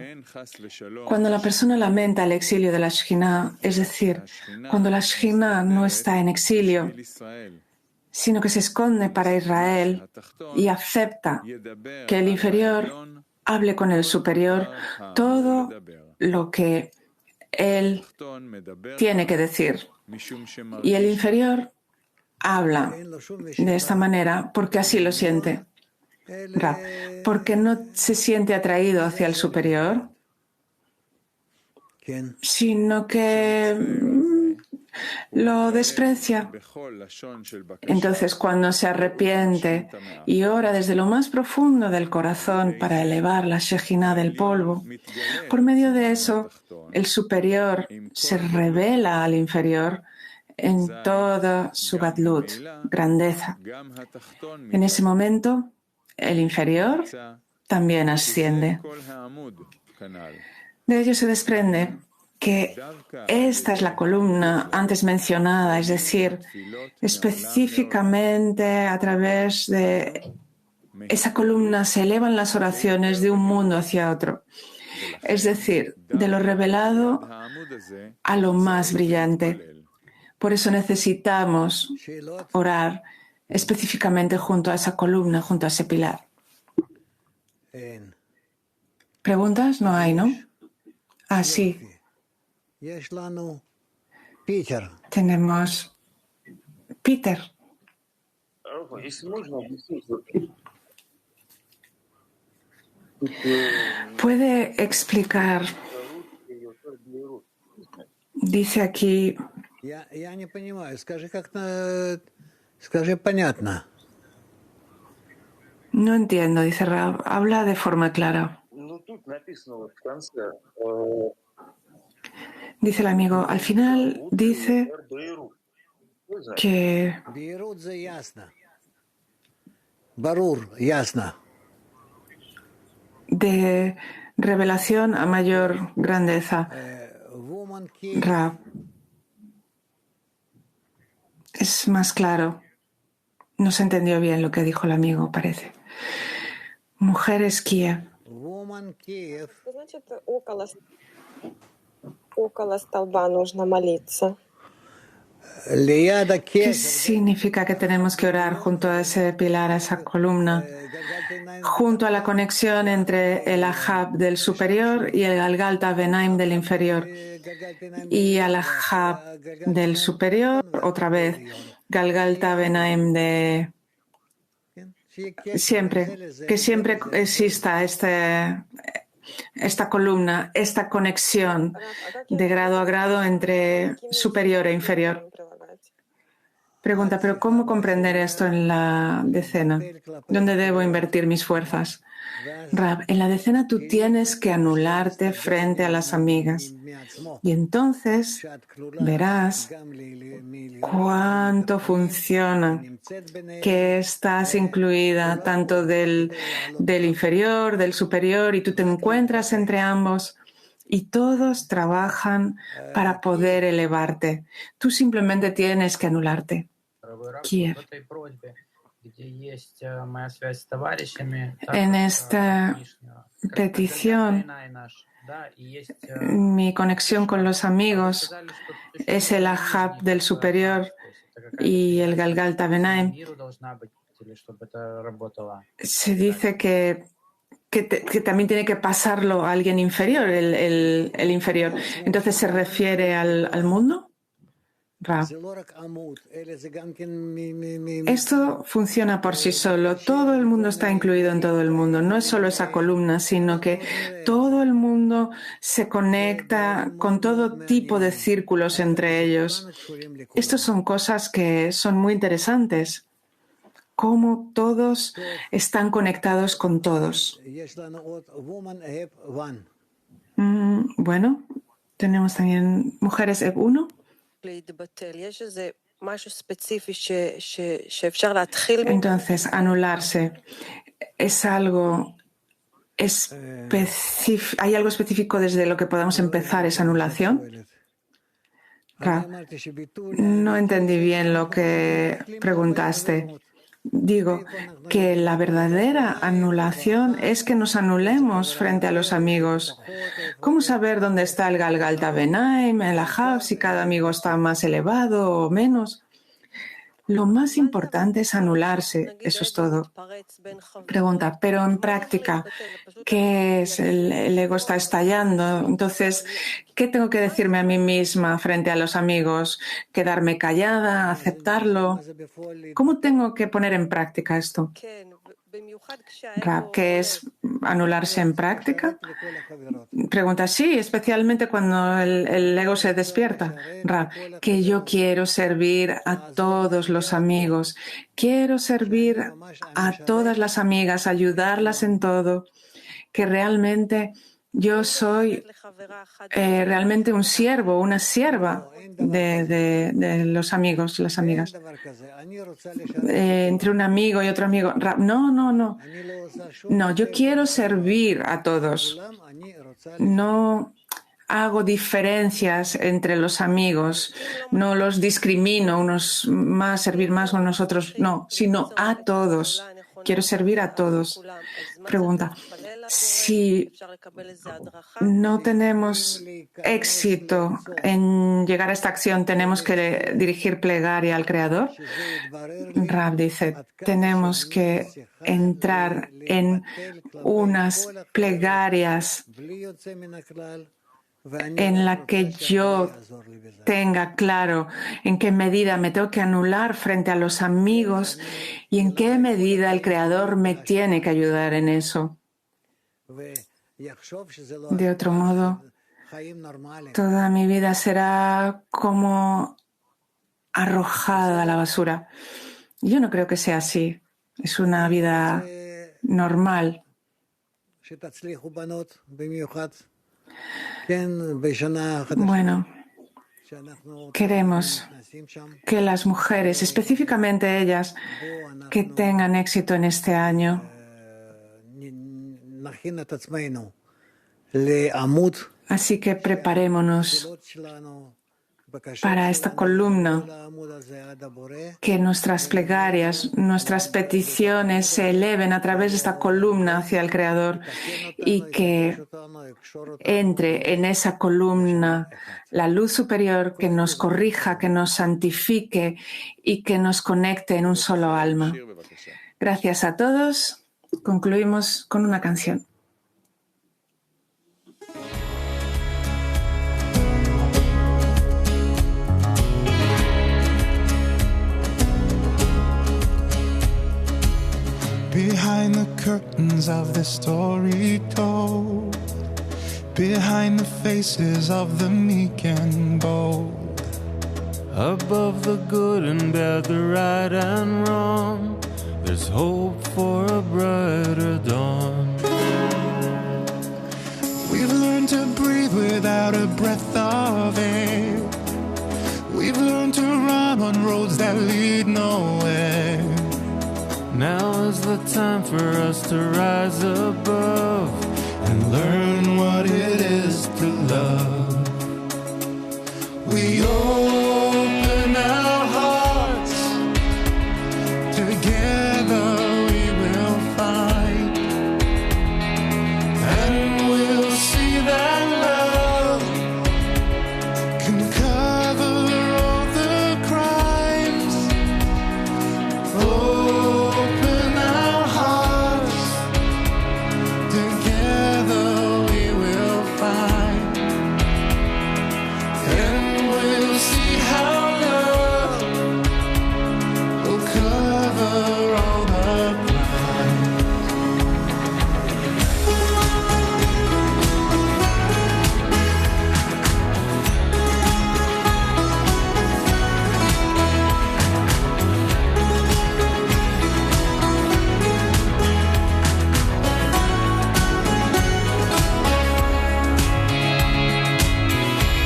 Cuando la persona lamenta el exilio de la Shejina, es decir, cuando la Shejina no está en exilio, sino que se esconde para Israel y acepta que el inferior hable con el superior, todo lo que él tiene que decir. Y el inferior habla de esta manera porque así lo siente. Rab, porque no se siente atraído hacia el superior, sino que lo desprecia. Entonces, cuando se arrepiente y ora desde lo más profundo del corazón para elevar la Shejina del polvo, por medio de eso, el superior se revela al inferior en toda su gadlut, grandeza. En ese momento, el inferior también asciende. De ello se desprende que esta es la columna antes mencionada, es decir, específicamente a través de esa columna se elevan las oraciones de un mundo hacia otro, es decir, de lo revelado a lo más brillante. Por eso necesitamos orar específicamente junto a esa columna, junto a ese pilar. ¿Preguntas? No hay, ¿no? Ah, sí. Tenemos Peter. ¿Puede explicar? Dice aquí. No entiendo, dice Rab. Habla de forma clara. Dice el amigo, al final dice que de revelación a mayor grandeza. Rab, es más claro. No se entendió bien lo que dijo el amigo, parece. Mujeres Kiev. ¿Qué significa que tenemos que orar junto a ese pilar, a esa columna, junto a la conexión entre el Ahab del superior y el Galgalta Benaim del inferior? Y al Ahab del superior, otra vez, Galgalta Benaim de... que siempre exista esta columna, esta conexión de grado a grado entre superior e inferior. Pregunta, ¿pero cómo comprender esto en la decena? ¿Dónde debo invertir mis fuerzas? Rab, en la decena tú tienes que anularte frente a las amigas. Y entonces verás cuánto funciona, que estás incluida tanto del inferior, del superior, y tú te encuentras entre ambos y todos trabajan para poder elevarte. Tú simplemente tienes que anularte. Kiev. En esta petición, mi conexión con los amigos es el Ahab del superior y el Galgalta Benaim. Se dice que también tiene que pasarlo a alguien inferior, el inferior. Entonces, ¿se refiere al mundo? Rab. Esto funciona por sí solo. Todo el mundo está incluido en todo el mundo. No es solo esa columna, sino que todo el mundo se conecta con todo tipo de círculos entre ellos. Estas son cosas que son muy interesantes. Cómo todos están conectados con todos. Bueno, tenemos también mujeres Eb 1. Entonces, anularse es algo específico. ¿Hay algo específico desde lo que podamos empezar esa anulación? No entendí bien lo que preguntaste. Digo que la verdadera anulación es que nos anulemos frente a los amigos. ¿Cómo saber dónde está el Galgalta Benaim, el Ahab, si cada amigo está más elevado o menos? Lo más importante es anularse, eso es todo. Pregunta, pero en práctica, ¿qué es? El ego está estallando. Entonces, ¿qué tengo que decirme a mí misma frente a los amigos? ¿Quedarme callada? ¿Aceptarlo? ¿Cómo tengo que poner en práctica esto? Rab, ¿qué es anularse en práctica? Pregunta, sí, especialmente cuando el ego se despierta. Rab, que yo quiero servir a todos los amigos, quiero servir a todas las amigas, ayudarlas en todo, que realmente yo soy realmente un siervo, una sierva de los amigos, las amigas. Entre un amigo y otro amigo. No. No, yo quiero servir a todos. No hago diferencias entre los amigos, no los discrimino, unos más, servir más o nosotros, no, sino a todos. Quiero servir a todos. Pregunta, si no tenemos éxito en llegar a esta acción, ¿tenemos que dirigir plegaria al Creador? Rab dice, tenemos que entrar en unas plegarias en la que yo tenga claro en qué medida me tengo que anular frente a los amigos y en qué medida el Creador me tiene que ayudar en eso. De otro modo, toda mi vida será como arrojada a la basura. Yo no creo que sea así. Es una vida normal. Bueno, queremos que las mujeres, específicamente ellas, que tengan éxito en este año. Así que preparémonos para esta columna, que nuestras plegarias, nuestras peticiones se eleven a través de esta columna hacia el Creador y que entre en esa columna la luz superior que nos corrija, que nos santifique y que nos conecte en un solo alma. Gracias a todos. Concluimos con una canción. Behind the curtains of the story told, behind the faces of the meek and bold, above the good and bad, the right and wrong, there's hope for a brighter dawn. We've learned to breathe without a breath of air. We've learned to run on roads that lead nowhere. Now is the time for us to rise above and learn what it is to love. We open our hearts, together we will find, and we'll see that love can cover all the crimes. Open our hearts, together we will find, and we'll see how love will cover all the crimes.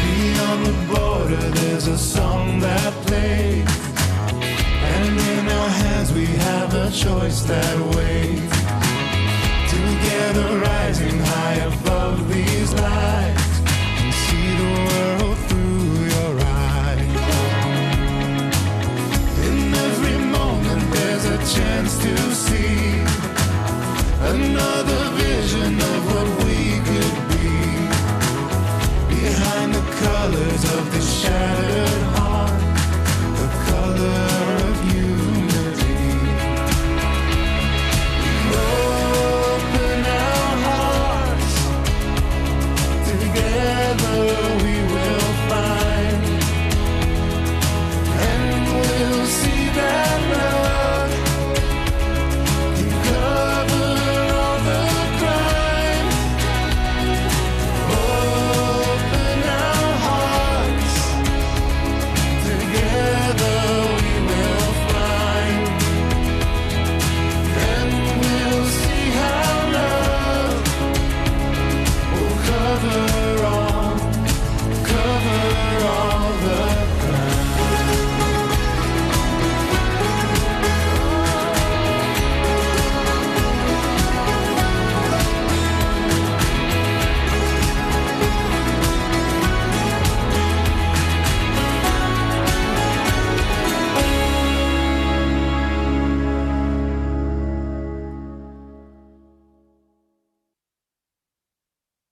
Beyond the border there's a song that plays, and in our hands we have a choice that waits. Together rising high above these lights, and see the world through your eyes. In every moment there's a chance to see another vision of what we could be. Behind the colors of the shattered heart, the color of you. get